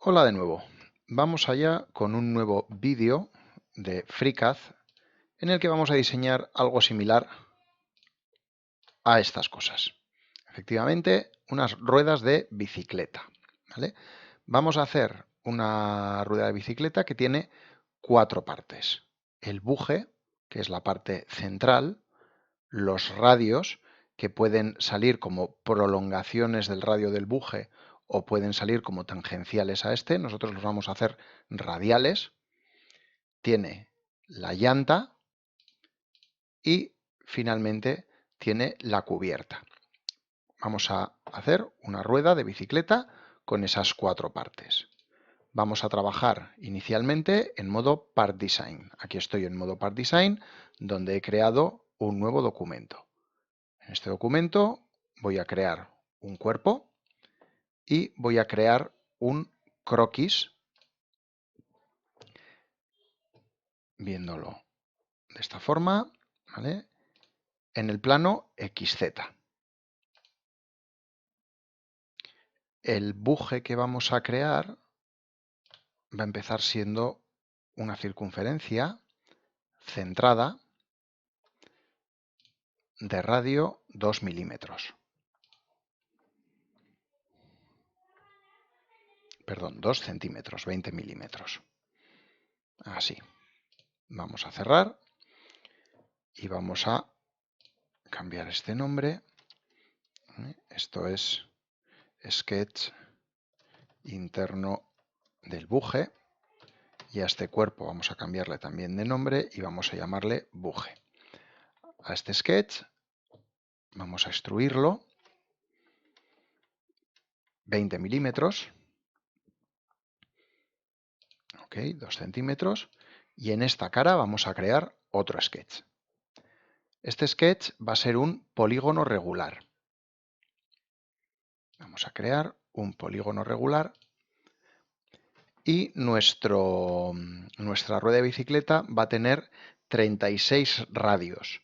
Hola de nuevo. Vamos allá con un nuevo vídeo de FreeCAD en el que vamos a diseñar algo similar a estas cosas. Efectivamente, unas ruedas de bicicleta, ¿vale? Vamos a hacer una rueda de bicicleta que tiene 4 partes. El buje, que es la parte central, los radios, que pueden salir como prolongaciones del radio del buje o pueden salir como tangenciales a este. Nosotros los vamos a hacer radiales. Tiene la llanta y finalmente tiene la cubierta. Vamos a hacer una rueda de bicicleta con esas 4 partes. Vamos a trabajar inicialmente en modo Part Design. Aquí estoy en modo Part Design, donde he creado un nuevo documento. En este documento voy a crear un cuerpo y voy a crear un croquis, viéndolo de esta forma, ¿vale? En el plano XZ. El buje que vamos a crear va a empezar siendo una circunferencia centrada de radio 2 milímetros. Perdón, 2 centímetros, 20 milímetros. Así. Vamos a cerrar y vamos a cambiar este nombre. Esto es sketch interno del buje. Y a este cuerpo vamos a cambiarle también de nombre y vamos a llamarle buje. A este sketch vamos a extruirlo 20 milímetros. Ok, 2 centímetros. Y en esta cara vamos a crear otro sketch. Este sketch va a ser un polígono regular. Vamos a crear un polígono regular y nuestra rueda de bicicleta va a tener 36 radios.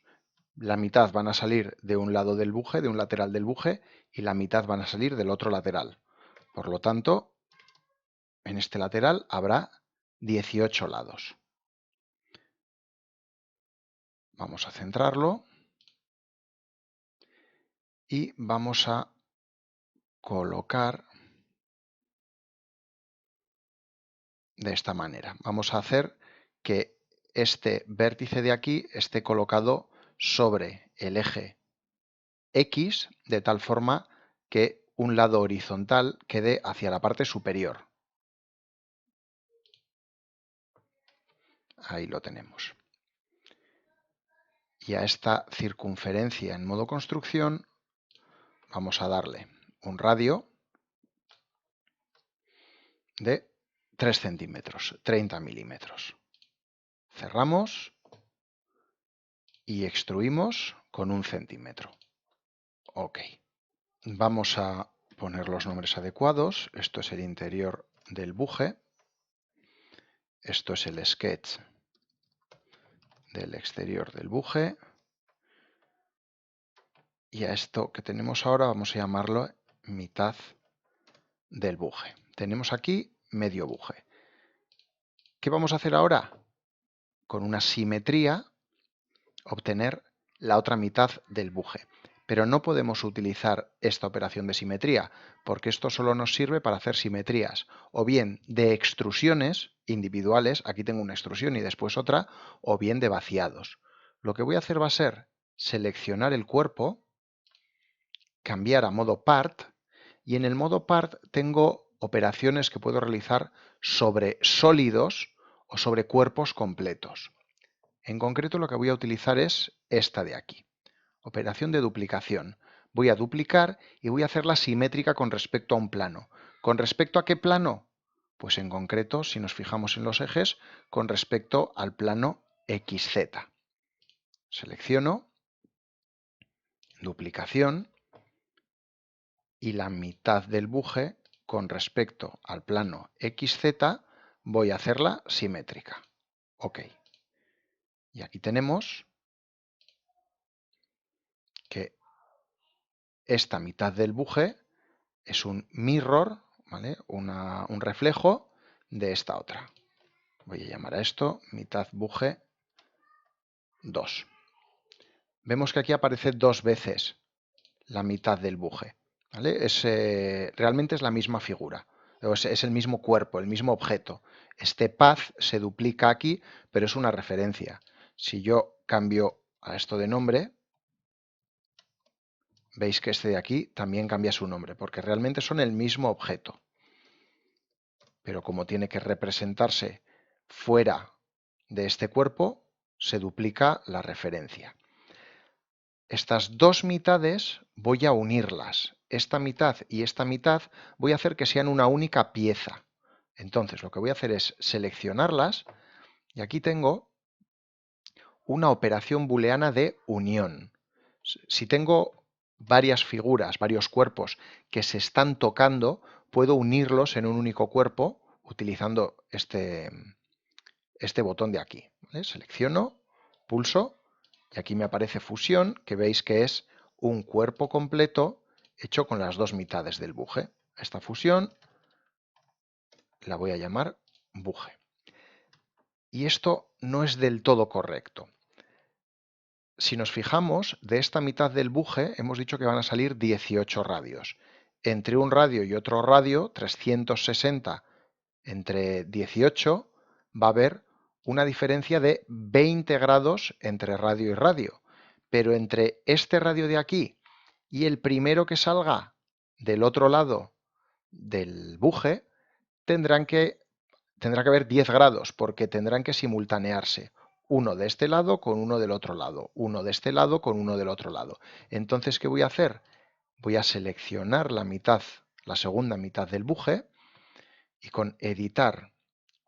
La mitad van a salir de un lado del buje, de un lateral del buje, y la mitad van a salir del otro lateral. Por lo tanto, en este lateral habrá 18 lados. Vamos a centrarlo y vamos a colocar de esta manera. Vamos a hacer que este vértice de aquí esté colocado sobre el eje X, de tal forma que un lado horizontal quede hacia la parte superior. Ahí lo tenemos. Y a esta circunferencia en modo construcción vamos a darle un radio de 3 centímetros, 30 milímetros. Cerramos y extruimos con 1 centímetro. Ok. Vamos a poner los nombres adecuados. Esto es el interior del buje. Esto es el sketch del exterior del buje. Y a esto que tenemos ahora vamos a llamarlo mitad del buje. Tenemos aquí medio buje. ¿Qué vamos a hacer ahora? Con una simetría obtener la otra mitad del buje. Pero no podemos utilizar esta operación de simetría, porque esto solo nos sirve para hacer simetrías, o bien de extrusiones individuales, aquí tengo una extrusión y después otra, o bien de vaciados. Lo que voy a hacer va a ser seleccionar el cuerpo, cambiar a modo part, y en el modo part tengo operaciones que puedo realizar sobre sólidos o sobre cuerpos completos. En concreto lo que voy a utilizar es esta de aquí. Operación de duplicación. Voy a duplicar y voy a hacerla simétrica con respecto a un plano. ¿Con respecto a qué plano? Pues en concreto, si nos fijamos en los ejes, con respecto al plano XZ. Selecciono, duplicación, y la mitad del buje con respecto al plano XZ voy a hacerla simétrica. Ok. Y aquí tenemos que esta mitad del buje es un mirror, ¿vale? Un reflejo de esta otra. Voy a llamar a esto mitad buje 2. Vemos que aquí aparece 2 veces la mitad del buje, ¿vale? Realmente es la misma figura, es el mismo cuerpo, el mismo objeto. Este path se duplica aquí, pero es una referencia. Si yo cambio a esto de nombre, veis que este de aquí también cambia su nombre, porque realmente son el mismo objeto. Pero como tiene que representarse fuera de este cuerpo, se duplica la referencia. Estas dos mitades voy a unirlas. Esta mitad y esta mitad voy a hacer que sean una única pieza. Entonces lo que voy a hacer es seleccionarlas y aquí tengo una operación booleana de unión. Si tengo varias figuras, varios cuerpos que se están tocando, puedo unirlos en un único cuerpo utilizando este botón de aquí, ¿vale? Selecciono, pulso y aquí me aparece fusión, que veis que es un cuerpo completo hecho con las dos mitades del buje. Esta fusión la voy a llamar buje. Y esto no es del todo correcto. Si nos fijamos, de esta mitad del buje hemos dicho que van a salir 18 radios. Entre un radio y otro radio, 360 entre 18, va a haber una diferencia de 20 grados entre radio y radio. Pero entre este radio de aquí y el primero que salga del otro lado del buje, tendrá que haber 10 grados, porque tendrán que simultanearse. Uno de este lado con uno del otro lado, uno de este lado con uno del otro lado. Entonces, ¿qué voy a hacer? Voy a seleccionar la mitad, la segunda mitad del buje, y con editar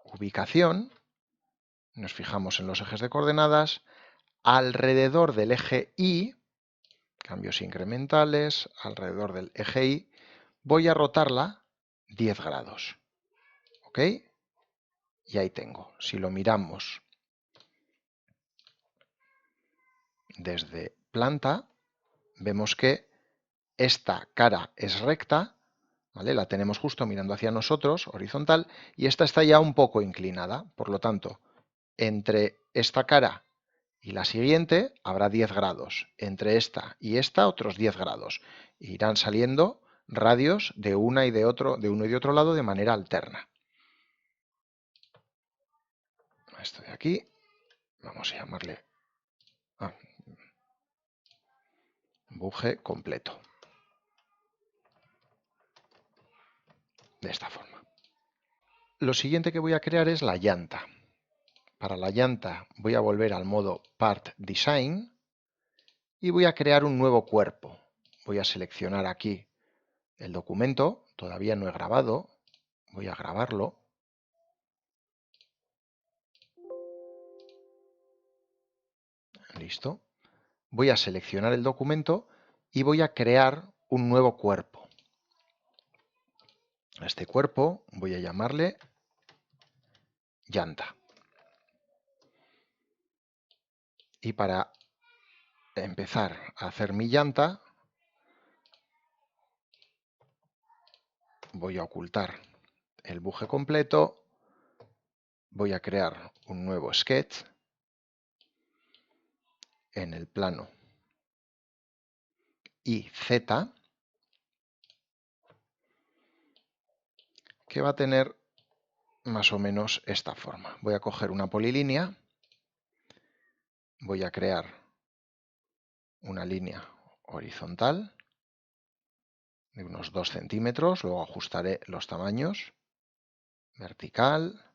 ubicación, nos fijamos en los ejes de coordenadas, alrededor del eje Y, cambios incrementales, alrededor del eje Y, voy a rotarla 10 grados. ¿Ok? Y ahí tengo. Si lo miramos desde planta, vemos que esta cara es recta, ¿vale? La tenemos justo mirando hacia nosotros, horizontal, y esta está ya un poco inclinada. Por lo tanto, entre esta cara y la siguiente habrá 10 grados. Entre esta y esta otros 10 grados. Irán saliendo radios de uno y de otro lado de manera alterna. Esto de aquí, vamos a llamarle buje completo. De esta forma. Lo siguiente que voy a crear es la llanta. Para la llanta voy a volver al modo Part Design y voy a crear un nuevo cuerpo. Voy a seleccionar aquí el documento, todavía no he grabado, voy a grabarlo. Listo. Voy a seleccionar el documento y voy a crear un nuevo cuerpo. A este cuerpo voy a llamarle llanta. Y para empezar a hacer mi llanta, voy a ocultar el buje completo, voy a crear un nuevo sketch en el plano YZ, que va a tener más o menos esta forma. Voy a coger una polilínea, voy a crear una línea horizontal de unos 2 centímetros, luego ajustaré los tamaños, vertical,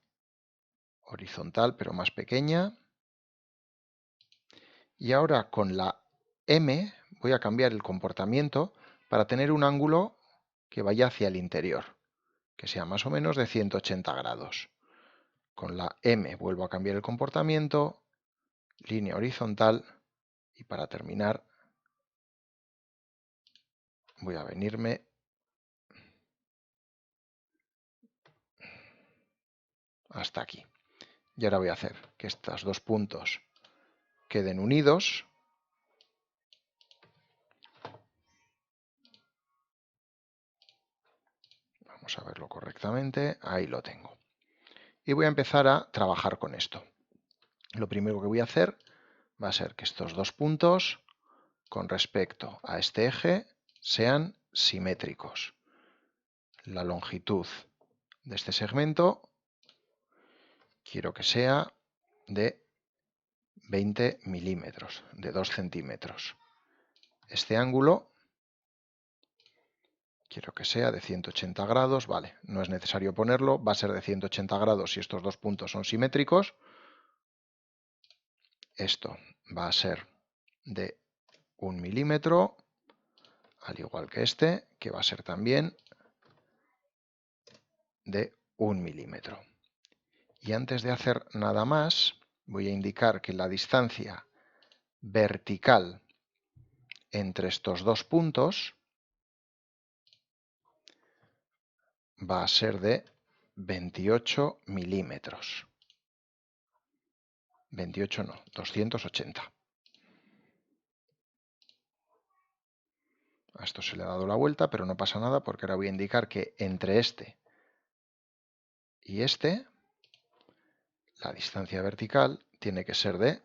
horizontal pero más pequeña. Y ahora con la M voy a cambiar el comportamiento para tener un ángulo que vaya hacia el interior, que sea más o menos de 180 grados. Con la M vuelvo a cambiar el comportamiento, línea horizontal, y para terminar voy a venirme hasta aquí. Y ahora voy a hacer que estos dos puntos queden unidos. Vamos a verlo correctamente. Ahí lo tengo. Y voy a empezar a trabajar con esto. Lo primero que voy a hacer va a ser que estos dos puntos, con respecto a este eje, sean simétricos. La longitud de este segmento quiero que sea de 20 milímetros, de 2 centímetros. Este ángulo quiero que sea de 180 grados, vale, no es necesario ponerlo, va a ser de 180 grados si estos dos puntos son simétricos. Esto va a ser de 1 milímetro, al igual que este, que va a ser también de 1 milímetro. Y antes de hacer nada más, voy a indicar que la distancia vertical entre estos dos puntos va a ser de 28 milímetros. 28 no, 280. A esto se le ha dado la vuelta, pero no pasa nada porque ahora voy a indicar que entre este y este, la distancia vertical tiene que ser de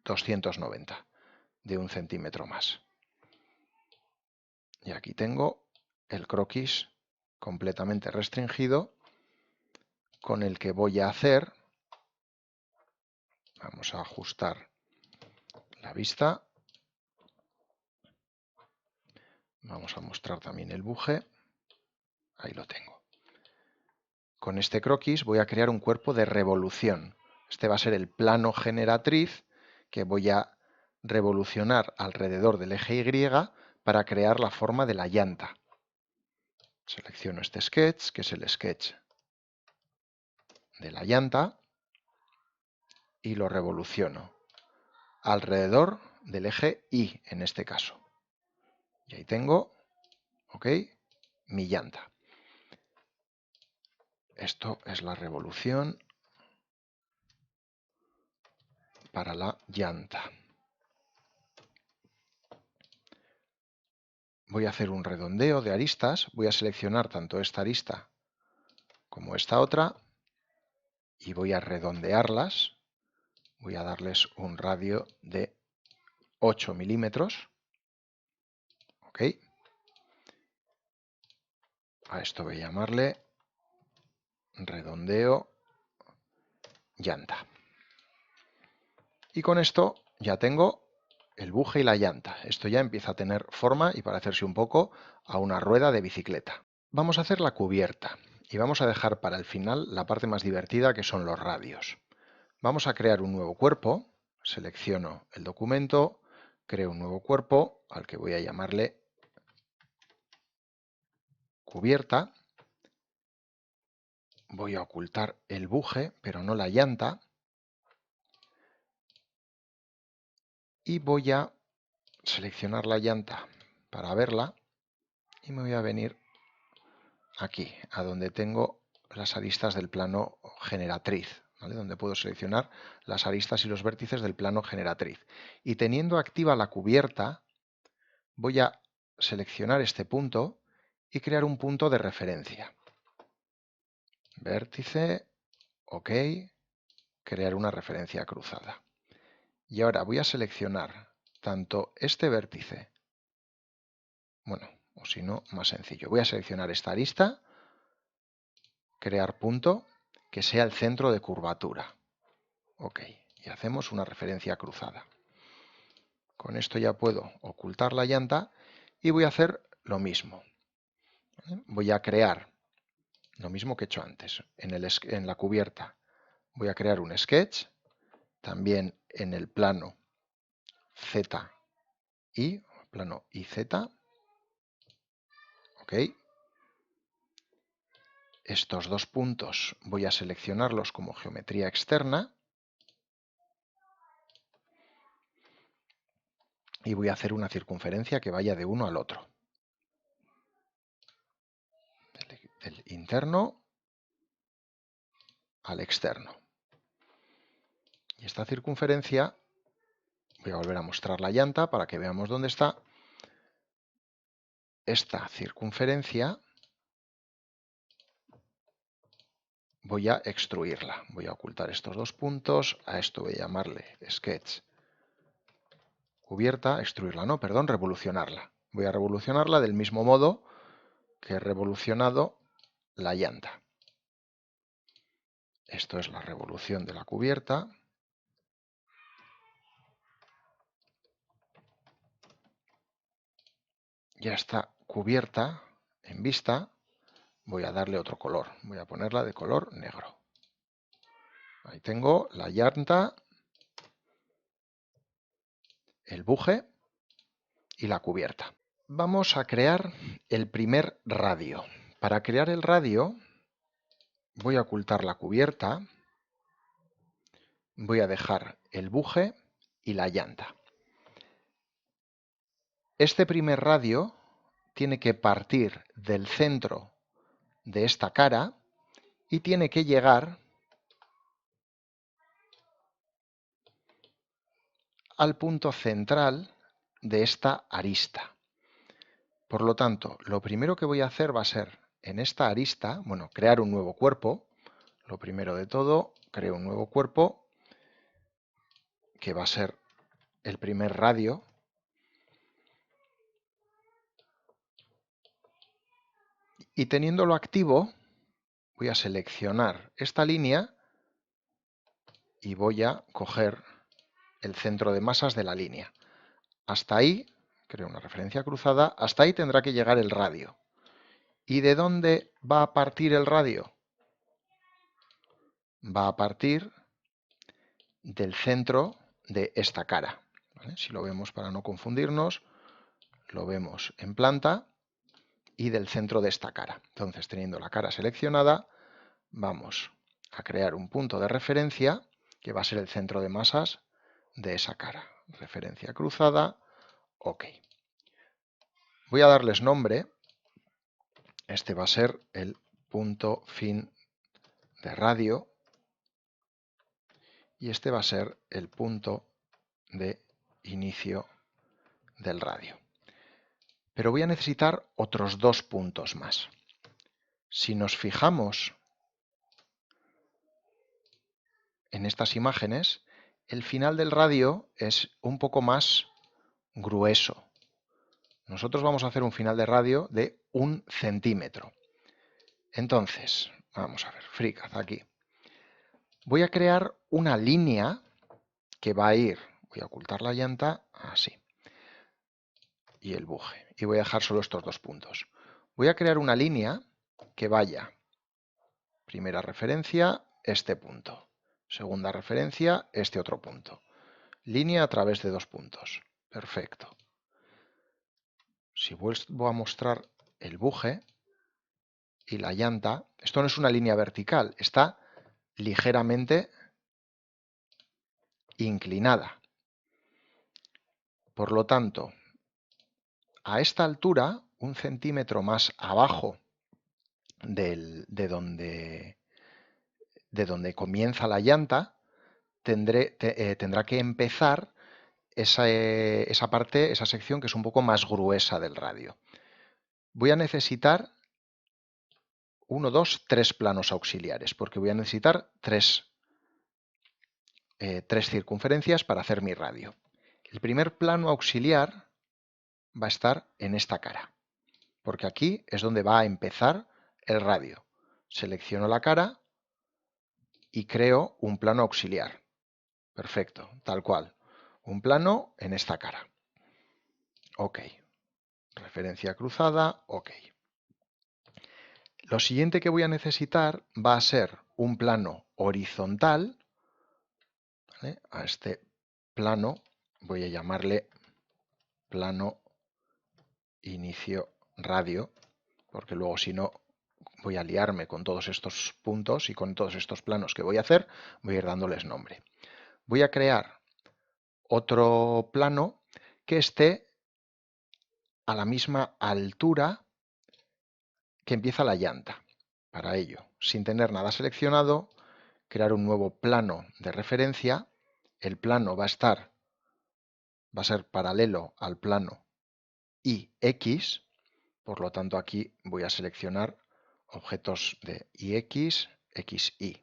290, de 1 centímetro más. Y aquí tengo el croquis completamente restringido con el que voy a hacer, vamos a ajustar la vista, vamos a mostrar también el buje, ahí lo tengo. Con este croquis voy a crear un cuerpo de revolución. Este va a ser el plano generatriz que voy a revolucionar alrededor del eje Y para crear la forma de la llanta. Selecciono este sketch, que es el sketch de la llanta, y lo revoluciono alrededor del eje Y, en este caso. Y ahí tengo, ok, mi llanta. Esto es la revolución para la llanta. Voy a hacer un redondeo de aristas, voy a seleccionar tanto esta arista como esta otra y voy a redondearlas. Voy a darles un radio de 8 milímetros. ¿Ok? A esto voy a llamarle redondeo llanta. Y con esto ya tengo el buje y la llanta. Esto ya empieza a tener forma y parecerse un poco a una rueda de bicicleta. Vamos a hacer la cubierta y vamos a dejar para el final la parte más divertida, que son los radios. Vamos a crear un nuevo cuerpo, selecciono el documento, creo un nuevo cuerpo al que voy a llamarle cubierta. Voy a ocultar el buje, pero no la llanta. Y voy a seleccionar la llanta para verla y me voy a venir aquí, a donde tengo las aristas del plano generatriz, ¿vale? Donde puedo seleccionar las aristas y los vértices del plano generatriz. Y teniendo activa la cubierta, voy a seleccionar este punto y crear un punto de referencia. Vértice, ok, crear una referencia cruzada. Y ahora voy a seleccionar tanto este vértice, bueno, o si no, más sencillo. Voy a seleccionar esta arista, crear punto, que sea el centro de curvatura. Ok, y hacemos una referencia cruzada. Con esto ya puedo ocultar la llanta y voy a hacer lo mismo. Voy a crear lo mismo que he hecho antes. En la cubierta voy a crear un sketch, también en el plano Z y plano IZ. Ok. Estos dos puntos voy a seleccionarlos como geometría externa y voy a hacer una circunferencia que vaya de uno al otro. Del interno al externo. Y esta circunferencia, voy a volver a mostrar la llanta para que veamos dónde está. Esta circunferencia voy a extruirla. Voy a ocultar estos dos puntos, a esto voy a llamarle sketch cubierta, extruirla no, perdón, revolucionarla. Voy a revolucionarla del mismo modo que he revolucionado la llanta. Esto es la revolución de la cubierta. Ya está cubierta en vista. Voy a darle otro color. Voy a ponerla de color negro. Ahí tengo la llanta, el buje y la cubierta. Vamos a crear el primer radio. Para crear el radio voy a ocultar la cubierta, voy a dejar el buje y la llanta. Este primer radio tiene que partir del centro de esta cara y tiene que llegar al punto central de esta arista. Por lo tanto, lo primero que voy a hacer va a ser en esta arista, bueno, crear un nuevo cuerpo. Lo primero de todo, creo un nuevo cuerpo que va a ser el primer radio. Y teniéndolo activo, voy a seleccionar esta línea y voy a coger el centro de masas de la línea. Hasta ahí, creo una referencia cruzada, hasta ahí tendrá que llegar el radio. ¿Y de dónde va a partir el radio? Va a partir del centro de esta cara. ¿Vale? Si lo vemos para no confundirnos, lo vemos en planta y del centro de esta cara. Entonces, teniendo la cara seleccionada, vamos a crear un punto de referencia que va a ser el centro de masas de esa cara. Referencia cruzada, OK. Voy a darles nombre. Este va a ser el punto fin de radio y este va a ser el punto de inicio del radio. Pero voy a necesitar otros dos puntos más. Si nos fijamos en estas imágenes, el final del radio es un poco más grueso. Nosotros vamos a hacer un final de radio de 1 centímetro. Entonces, vamos a ver, FreeCAD aquí. Voy a crear una línea que va a ir, voy a ocultar la llanta, así, y el buje. Y voy a dejar solo estos dos puntos. Voy a crear una línea que vaya, primera referencia, este punto. Segunda referencia, este otro punto. Línea a través de dos puntos. Perfecto. Si vuelvo a mostrar el buje y la llanta, esto no es una línea vertical, está ligeramente inclinada. Por lo tanto, a esta altura, 1 centímetro más abajo de donde comienza la llanta, tendrá que empezar esa parte, esa sección que es un poco más gruesa del radio. Voy a necesitar 1, 2, 3 planos auxiliares, porque voy a necesitar tres circunferencias para hacer mi radio. El primer plano auxiliar va a estar en esta cara, porque aquí es donde va a empezar el radio. Selecciono la cara y creo un plano auxiliar. Perfecto, tal cual. Un plano en esta cara. OK. Referencia cruzada, OK. Lo siguiente que voy a necesitar va a ser un plano horizontal. ¿Vale? A este plano voy a llamarle plano inicio radio, porque luego si no voy a liarme con todos estos puntos y con todos estos planos que voy a hacer, voy a ir dándoles nombre. Voy a crear otro plano que esté a la misma altura que empieza la llanta. Para ello, sin tener nada seleccionado, crear un nuevo plano de referencia. El plano va a ser paralelo al plano IX, por lo tanto aquí voy a seleccionar objetos de IX XY.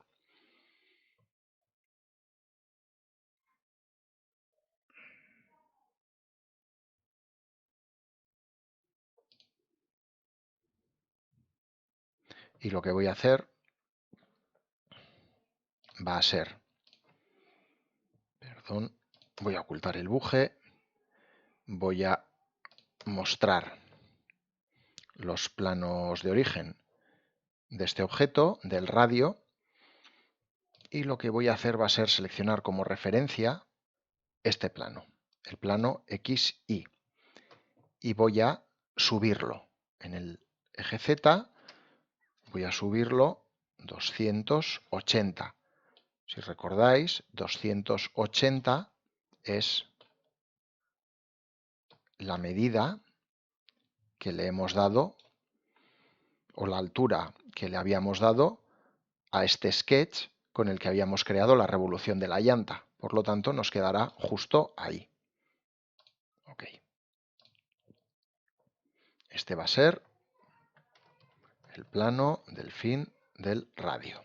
Y lo que voy a hacer va a ser, perdón, voy a ocultar el buje, voy a mostrar los planos de origen de este objeto, del radio, y lo que voy a hacer va a ser seleccionar como referencia este plano, el plano XY, y voy a subirlo en el eje Z, voy a subirlo 280. Si recordáis, 280 es la medida que le hemos dado, o la altura que le habíamos dado a este sketch con el que habíamos creado la revolución de la llanta. Por lo tanto, nos quedará justo ahí. Ok. Este va a ser el plano del fin del radio.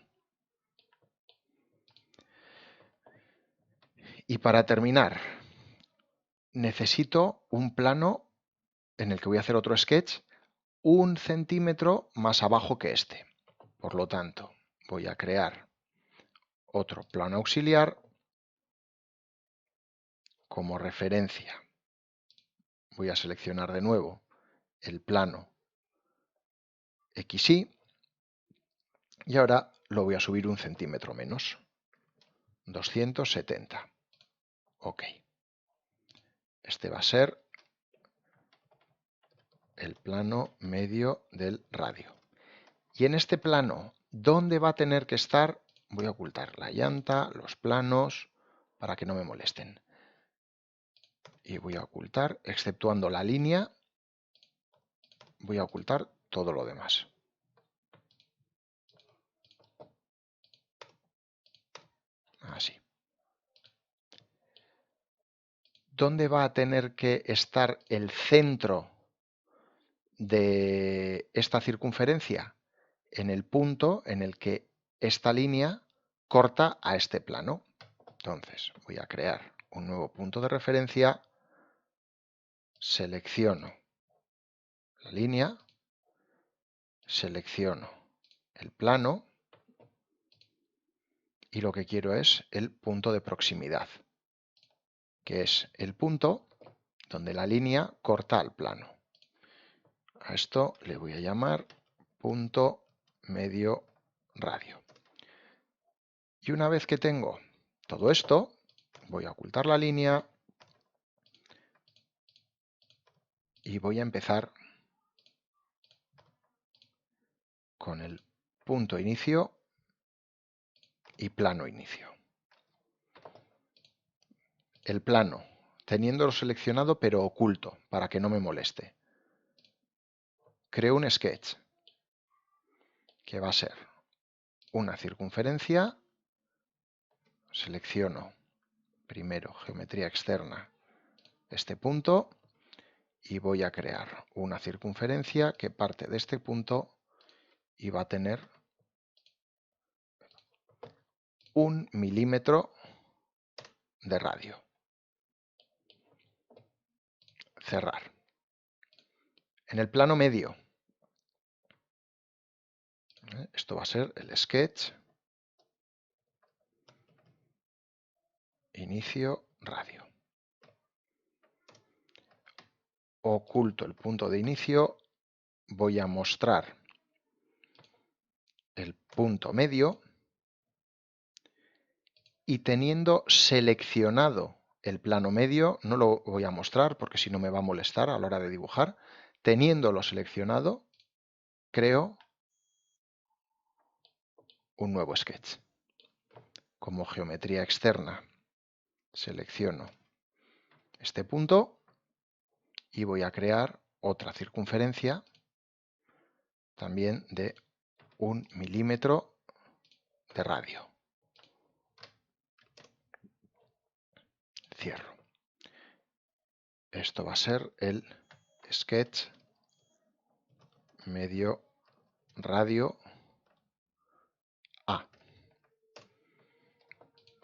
Y para terminar, necesito un plano en el que voy a hacer otro sketch 1 centímetro más abajo que este. Por lo tanto, voy a crear otro plano auxiliar como referencia. Voy a seleccionar de nuevo el plano XY y ahora lo voy a subir 1 centímetro menos, 270. Ok. Este va a ser el plano medio del radio. Y en este plano, ¿dónde va a tener que estar? Voy a ocultar la llanta, los planos, para que no me molesten. Y voy a ocultar, exceptuando la línea, voy a ocultar todo lo demás. Así. ¿Dónde va a tener que estar el centro de esta circunferencia? En el punto en el que esta línea corta a este plano. Entonces, voy a crear un nuevo punto de referencia, selecciono la línea, selecciono el plano y lo que quiero es el punto de proximidad, que es el punto donde la línea corta al plano. A esto le voy a llamar punto medio radio. Y una vez que tengo todo esto, voy a ocultar la línea y voy a empezar con el punto inicio y plano inicio. El plano, teniéndolo seleccionado pero oculto, para que no me moleste. Creo un sketch, que va a ser una circunferencia, selecciono primero geometría externa este punto y voy a crear una circunferencia que parte de este punto y va a tener 1 milímetro de radio. Cerrar. En el plano medio, esto va a ser el sketch, inicio, radio. Oculto el punto de inicio, voy a mostrar el punto medio y teniendo seleccionado el plano medio, no lo voy a mostrar porque si no me va a molestar a la hora de dibujar, teniéndolo seleccionado, creo un nuevo sketch. Como geometría externa, selecciono este punto y voy a crear otra circunferencia también de 1 milímetro de radio. Cierro. Esto va a ser el sketch medio radio A.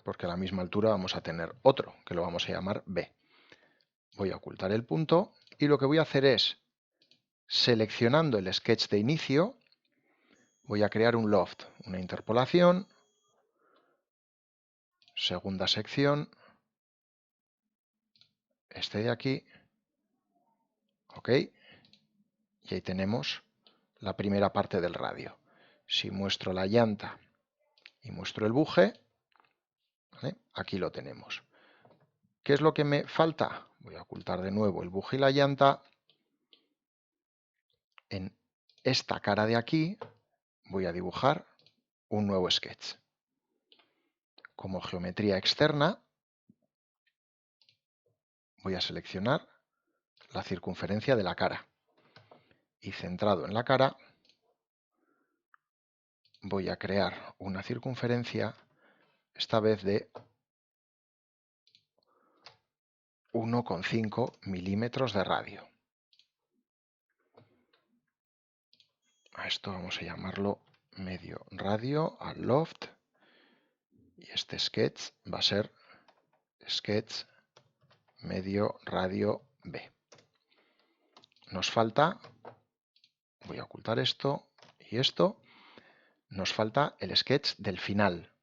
porque a la misma altura vamos a tener otro, que lo vamos a llamar B. Voy a ocultar el punto y lo que voy a hacer es, seleccionando el sketch de inicio, voy a crear un loft, una interpolación, segunda sección, este de aquí, ok, y ahí tenemos la primera parte del radio. Si muestro la llanta y muestro el buje, ¿vale? Aquí lo tenemos. ¿Qué es lo que me falta? Voy a ocultar de nuevo el buje y la llanta. En esta cara de aquí voy a dibujar un nuevo sketch. Como geometría externa, voy a seleccionar la circunferencia de la cara. Y centrado en la cara, voy a crear una circunferencia, esta vez de 1,5 milímetros de radio. A esto vamos a llamarlo medio radio al loft. Y este sketch va a ser sketch medio radio B. Nos falta, voy a ocultar esto y esto, nos falta el sketch del final.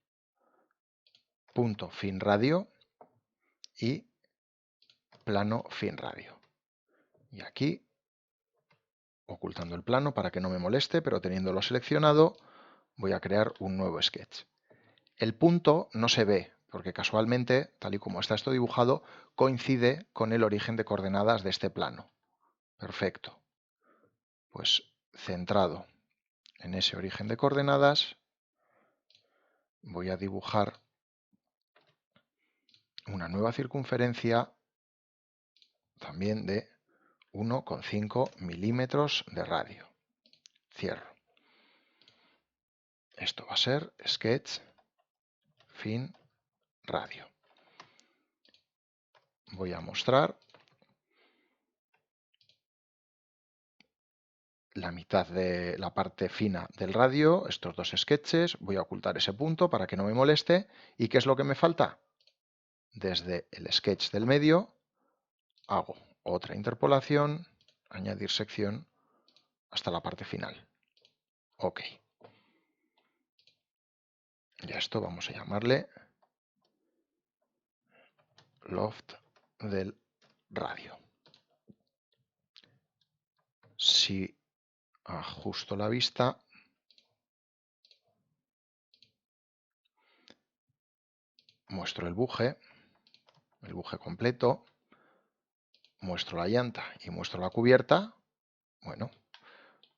Punto fin radio y plano fin radio. Y aquí, ocultando el plano para que no me moleste, pero teniéndolo seleccionado, voy a crear un nuevo sketch. El punto no se ve, porque casualmente, tal y como está esto dibujado, coincide con el origen de coordenadas de este plano. Perfecto. Pues centrado en ese origen de coordenadas, voy a dibujar una nueva circunferencia también de 1,5 milímetros de radio. Cierro. Esto va a ser sketch fin radio. Voy a mostrar la mitad de la parte fina del radio, estos dos sketches, voy a ocultar ese punto para que no me moleste. ¿Y qué es lo que me falta? Desde el sketch del medio hago otra interpolación, añadir sección hasta la parte final. Ok. Y a esto vamos a llamarle loft del radio. Si ajusto la vista, muestro el buje completo, muestro la llanta y muestro la cubierta, bueno,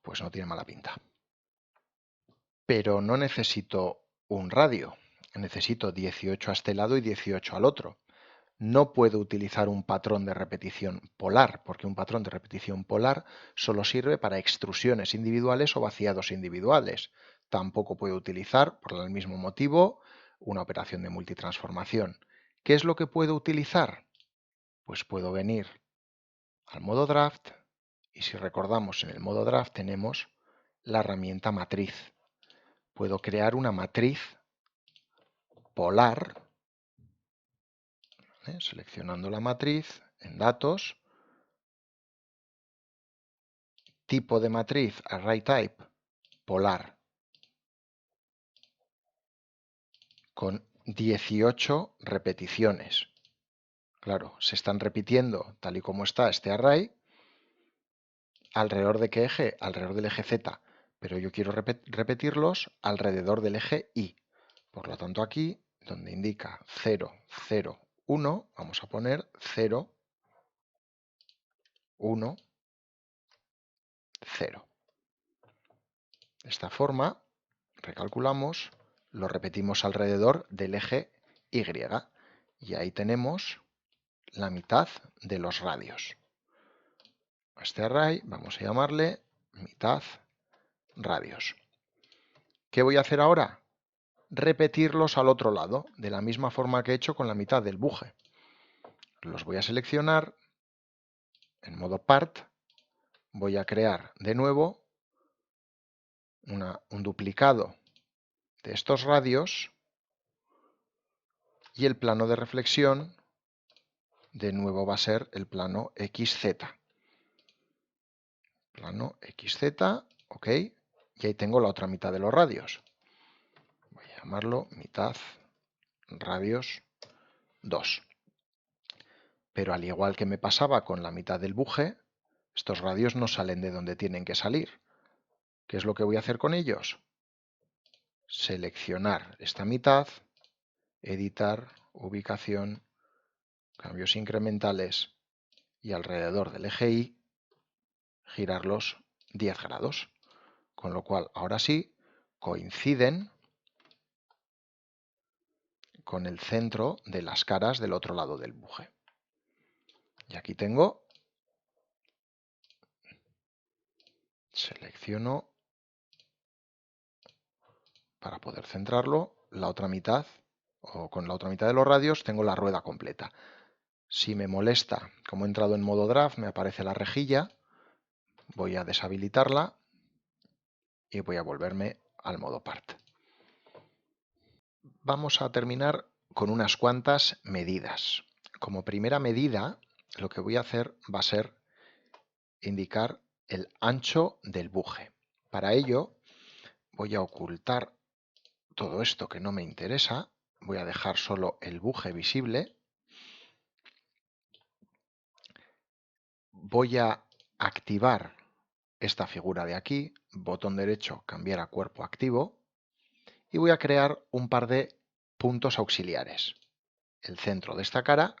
pues no tiene mala pinta. Pero no necesito un radio, necesito 18 a este lado y 18 al otro. No puedo utilizar un patrón de repetición polar, porque un patrón de repetición polar solo sirve para extrusiones individuales o vaciados individuales. Tampoco puedo utilizar, por el mismo motivo, una operación de multitransformación. ¿Qué es lo que puedo utilizar? Pues puedo venir al modo draft y si recordamos en el modo draft tenemos la herramienta matriz. Puedo crear una matriz polar, seleccionando la matriz en datos, tipo de matriz array type polar con 18 repeticiones. Claro, se están repitiendo tal y como está este array. ¿Alrededor de qué eje? Alrededor del eje Z, pero yo quiero repetirlos alrededor del eje Y. Por lo tanto, aquí, donde indica 0, 0, 1, vamos a poner 0, 1, 0. De esta forma, recalculamos, lo repetimos alrededor del eje Y. Y ahí tenemos la mitad de los radios. A este array vamos a llamarle mitad radios. ¿Qué voy a hacer ahora? Repetirlos al otro lado, de la misma forma que he hecho con la mitad del buje. Los voy a seleccionar en modo part, voy a crear de nuevo un duplicado de estos radios Y el plano de reflexión, de nuevo, va a ser el plano XZ. Plano XZ, ok. Y ahí tengo la otra mitad de los radios. Voy a llamarlo mitad radios 2. Pero al igual que me pasaba con la mitad del buje, estos radios no salen de donde tienen que salir. ¿Qué es lo que voy a hacer con ellos? Seleccionar esta mitad, editar, ubicación, cambios incrementales y alrededor del eje Y, girarlos 10 grados. Con lo cual, ahora sí, coinciden con el centro de las caras del otro lado del buje. Y aquí tengo, selecciono para poder centrarlo, la otra mitad, o con la otra mitad de los radios tengo la rueda completa. Si me molesta, como he entrado en modo draft, me aparece la rejilla, voy a deshabilitarla y voy a volverme al modo part. Vamos a terminar con unas cuantas medidas. Como primera medida, lo que voy a hacer va a ser indicar el ancho del buje. Para ello, voy a ocultar todo esto que no me interesa, voy a dejar solo el buje visible, voy a activar esta figura de aquí, botón derecho, cambiar a cuerpo activo, y voy a crear un par de puntos auxiliares, el centro de esta cara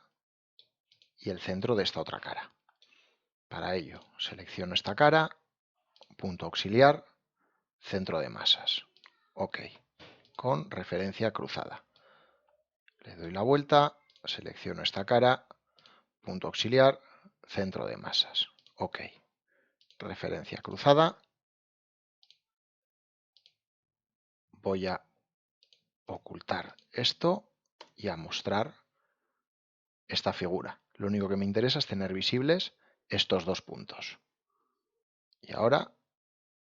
y el centro de esta otra cara. Para ello, selecciono esta cara, punto auxiliar, centro de masas. OK, con referencia cruzada. Le doy la vuelta, selecciono esta cara, punto auxiliar, centro de masas. OK, referencia cruzada. Voy a ocultar esto y a mostrar esta figura. Lo único que me interesa es tener visibles estos dos puntos. Y ahora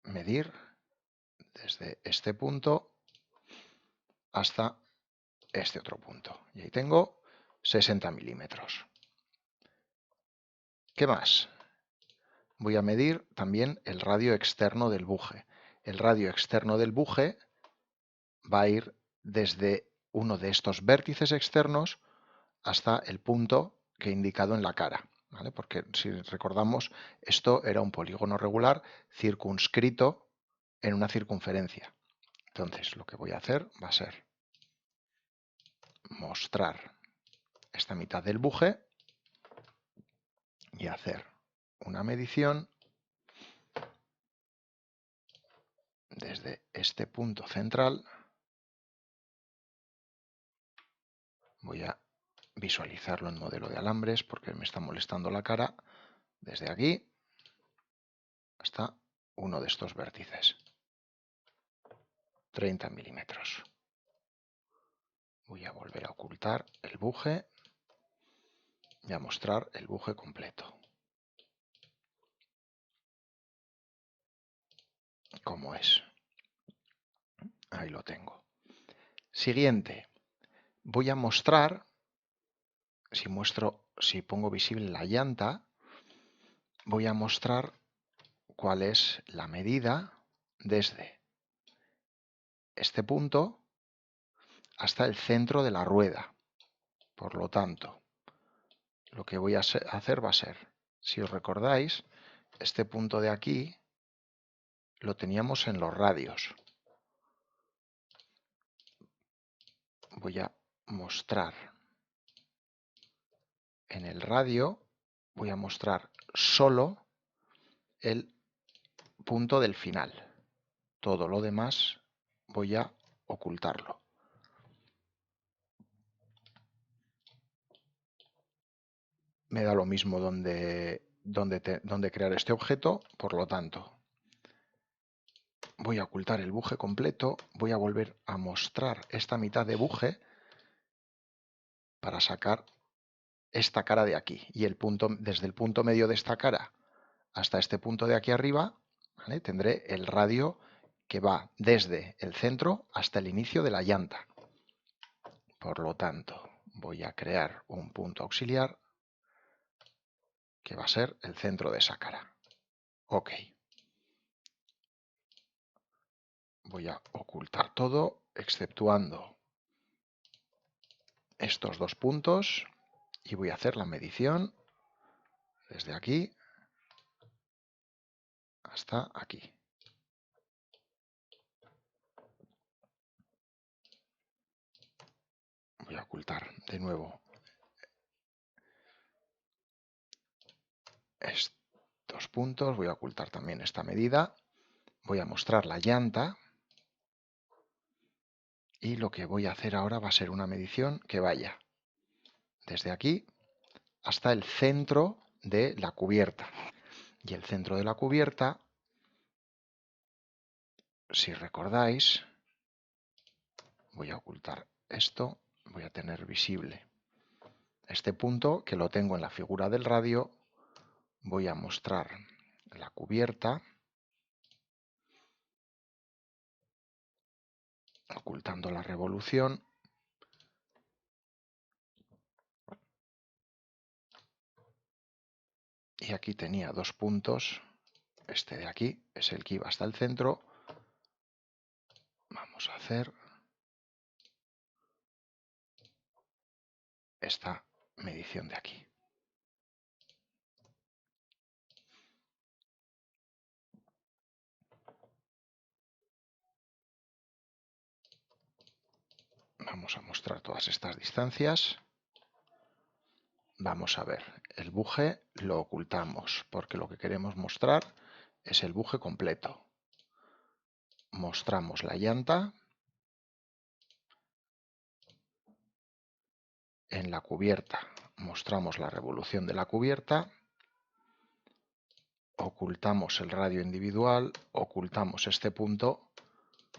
medir desde este punto hasta este otro punto. Y ahí tengo 60 milímetros. ¿Qué más? Voy a medir también el radio externo del buje. El radio externo del buje va a ir desde uno de estos vértices externos hasta el punto que he indicado en la cara, ¿vale? Porque si recordamos, esto era un polígono regular circunscrito en una circunferencia. Entonces, lo que voy a hacer va a ser mostrar esta mitad del buje y hacer una medición desde este punto central. Voy a visualizarlo en modelo de alambres porque me está molestando la cara. Desde aquí hasta uno de estos vértices. 30 milímetros. Voy a volver a ocultar el buje y a mostrar el buje completo. ¿Cómo es? Ahí lo tengo. Siguiente. Voy a mostrar, si pongo visible la llanta, voy a mostrar cuál es la medida desde este punto hasta el centro de la rueda. Por lo tanto, lo que voy a hacer va a ser, si os recordáis, este punto de aquí lo teníamos en los radios. Voy a mostrar en el radio, voy a mostrar solo el punto del final. Todo lo demás voy a ocultarlo. Me da lo mismo donde crear este objeto, por lo tanto, voy a ocultar el buje completo, voy a volver a mostrar esta mitad de buje para sacar esta cara de aquí. Y el punto, desde el punto medio de esta cara hasta este punto de aquí arriba, ¿vale? Tendré el radio que va desde el centro hasta el inicio de la llanta. Por lo tanto, voy a crear un punto auxiliar que va a ser el centro de esa cara. OK. Voy a ocultar todo, exceptuando estos dos puntos, y voy a hacer la medición desde aquí hasta aquí. Voy a ocultar de nuevo estos puntos, voy a ocultar también esta medida, voy a mostrar la llanta y lo que voy a hacer ahora va a ser una medición que vaya desde aquí hasta el centro de la cubierta. Y el centro de la cubierta, si recordáis, voy a ocultar esto, voy a tener visible este punto que lo tengo en la figura del radio, voy a mostrar la cubierta, ocultando la revolución, y aquí tenía dos puntos, este de aquí es el que iba hasta el centro, vamos a hacer esta medición de aquí. Vamos a mostrar todas estas distancias. Vamos a ver, el buje lo ocultamos porque lo que queremos mostrar es el buje completo. Mostramos la llanta. En la cubierta mostramos la revolución de la cubierta. Ocultamos el radio individual, ocultamos este punto,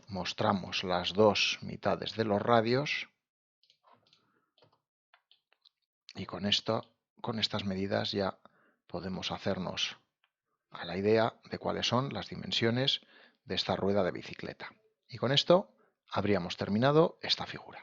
mostramos las dos mitades de los radios y con estas medidas ya podemos hacernos a la idea de cuáles son las dimensiones de esta rueda de bicicleta. Y con esto habríamos terminado esta figura.